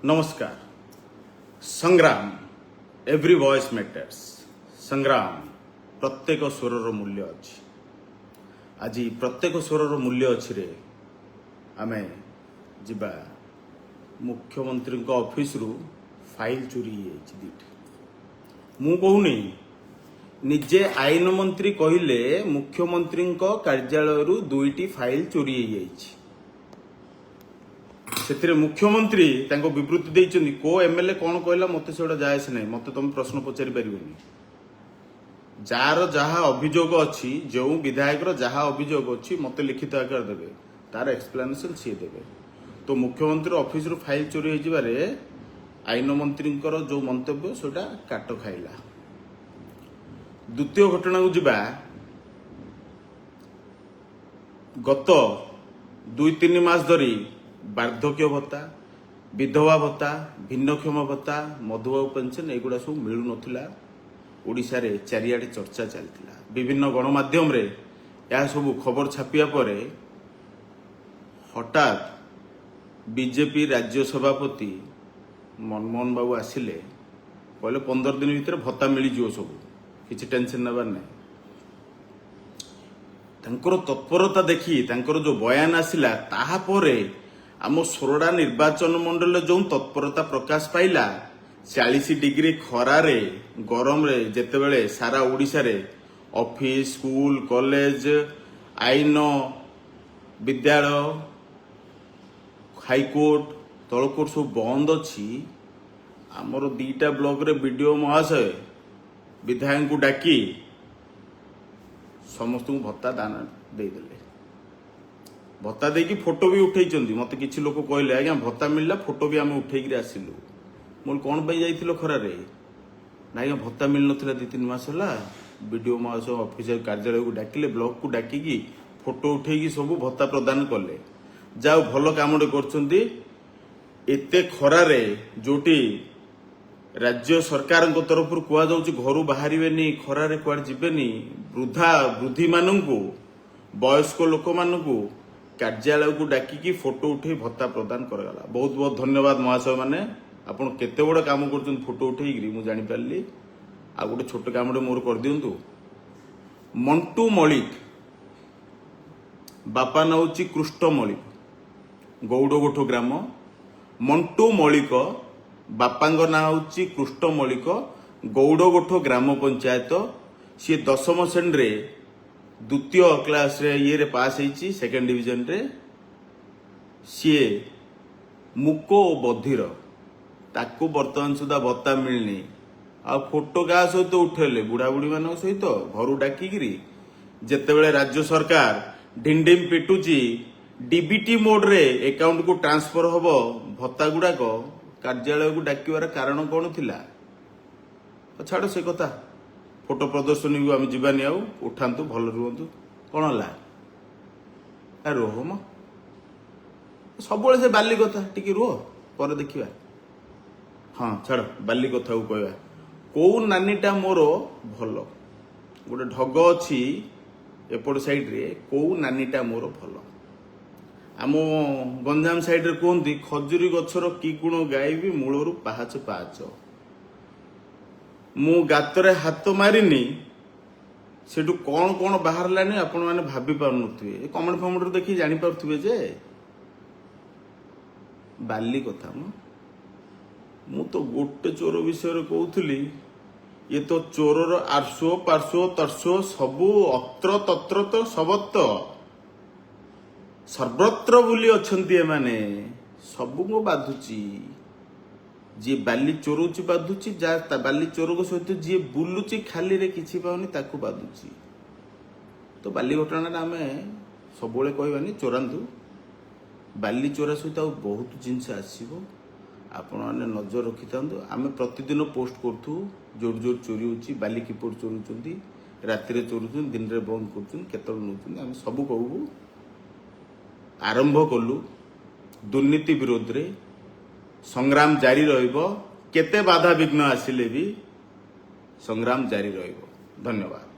नमस्कार। संग्राम every voice matters. संग्राम प्रत्येक स्वरर मूल्य अच्छी। आज प्रत्येक स्वरर मूल्य अच्छी रे आमे जिबा मुख्यमंत्री ऑफिस रु फाइल चोरी मु कहूनी निजे आईन मंत्री कहले मुख्यमंत्री कार्यालय रु 2टी फाइल चोरी से मुख्यमंत्री विवृत्ति देइछन्ती को एमएलए कौन कहला मत से जायस नहीं मत तुम प्रश्न पचारि पारिबनी जार जहा अभियोग अच्छी जो विधायक जहा अभियोग अच्छी मत लिखित आकार देवे तार एक्सप्लेनेशन सी देवे। तो मुख्यमंत्री ऑफिस रु फाइल चोरी होइबारे आईन मंत्री जो मंतव्य सेटा काट खाइला। द्वितीय घटना को जिबा गत 2-3 मास धरी वार्धक्य भत्ता विधवा भत्ता भिन्नक्षम भत्ता मधुबाबू पेंशन एगुड़ा सब मिलू नथिला। ओडिशा रे चारियाडे चर्चा चलतिला विभिन्न गणमाध्यम रे या सब खबर छापिया परे हठात बीजेपी राज्य सभापति मनमोहन बाबू आसिले कहले 15 दिन भीतर भत्ता मिल जिवो सब किछि टेंशन नबार नै। तांकर तत्परता देखी तांकर जो बयान आसिला ताहा परे आम सोरडा निर्वाचन मंडल जो तत्परता प्रकाश पाइला 40 डिग्री खरारे गरम रे जेतेबेले सारा ओडिशा रे ऑफिस स्कूल कॉलेज आईन विद्यालय हाईकोर्ट तलकोर्ट सब बंद अच्छी आमर 2टा ब्लॉक रे बीडीओ महाशय विधायक को डाकी समस्त भत्ता दान देदेले। भत्ता देकी फोटो भी उठे मत किसी लोग कहले आज्ञा भत्ता मिलला फोटो भी आम उठे आसिलु मोर कौन पाई जाइथिलो खरारे ना आज्ञा भत्ता मिल नथिला 2-3 मास होला बीडीओ महाशय ऑफिसर कार्यालय को डाकिले ब्लॉक को डाकिकी फोटो उठेकी सब भत्ता प्रदान कले। जाओ भल कामटे करछंती एते खरारे जोटी राज्य सरकार तरफ कुआ जाउची घरु बाहरिबेनी खरारे कुआड जिबेनी वृद्धा वृद्धि माननकु वयस्क लोक माननकु कार्यालय को डाकिकी फोटो उठे भत्ता प्रदान करगला। बहुत बहुत धन्यवाद महाशय माने आपण केते बड़ काम करछन फोटो उठेगी मु जानि पारली। आ गोटे छोट कामटे मोर कर दियंतु मंटू मलिक बापा नाउची कृष्ण मलिक गौड़गोठ ग्राम मंटू मलिक बापांग ना हूँ कृष्ण मलिक गौड़गोठ ग्राम पंचायत सी 10म श्रेणी रे द्वितीय क्लास रे ये रे पास होती 2nd डिवीजन रे सी मुको बधिर ताकू बर्तमान सुधा भत्ता मिलनी आ फोटो क्या सहित उठेले बुढ़ा बुढ़ी मान सहित घर डाकिकी जेतेबेले राज्य सरकार ढिंडिम पिटुची डीबीटी मोड रे अकाउंट को ट्रांसफर हब भत्ता गुड़ाक कार्यालय को डाकिवार कारण कौन थिला छाड़ से कथा फोटो प्रदर्शनी को आम जीवानी आउ उठातु भल रुहतु कौन है रोह म सब से बाली कथा टी रुह पर देखा। हाँ छाड़ बाली कथा को कहवा कौ नानीटा मोर भल गोटे ढग अच्छी एपट साइड रे कौ नानीटा मोर भल। आम गंजाम साइड रे कहती खजुरी गछर कि गुण गायबी मूलरू पाहाच पाहाच। मु गातरे हाथ मारिनी सेठू कौन कौन बाहर लानी आपण माने भाभी पारुनथिबे कमेंट फमेंट देखि जानि पारुथिबे जे बाली कथा मु तो गोटे चोर विषय रे कहउथली ये तो चोरर आर्श्व पार्श्व तर्श्व सबु अत्र तत्र तो सबत्त सर्वत्र बुली अछंती एमाने सबु को बाधुची जी बाली चोरौची बाधुची जा बाली चोर को सहित जी बुलुची खाली रे किछि पाउनी ताकू बाधुची। तो बाली घटना आम सब कहबानी चोरांतु बाली चोरा सहित बहुत जिनस आसो आपण मैंने नजर रखी था। आम प्रतिदिन पोस्ट करूँ जोर जोर चोरी होची बाली किपर चोरुंट राति चोरुंट दिन में बंद कर नौ सब कहू आरंभ कलु दुर्नीति विरोध रे संग्राम जारी रहिबो केते बाधा विघ्न आसिले भी संग्राम जारी रहिबो। धन्यवाद।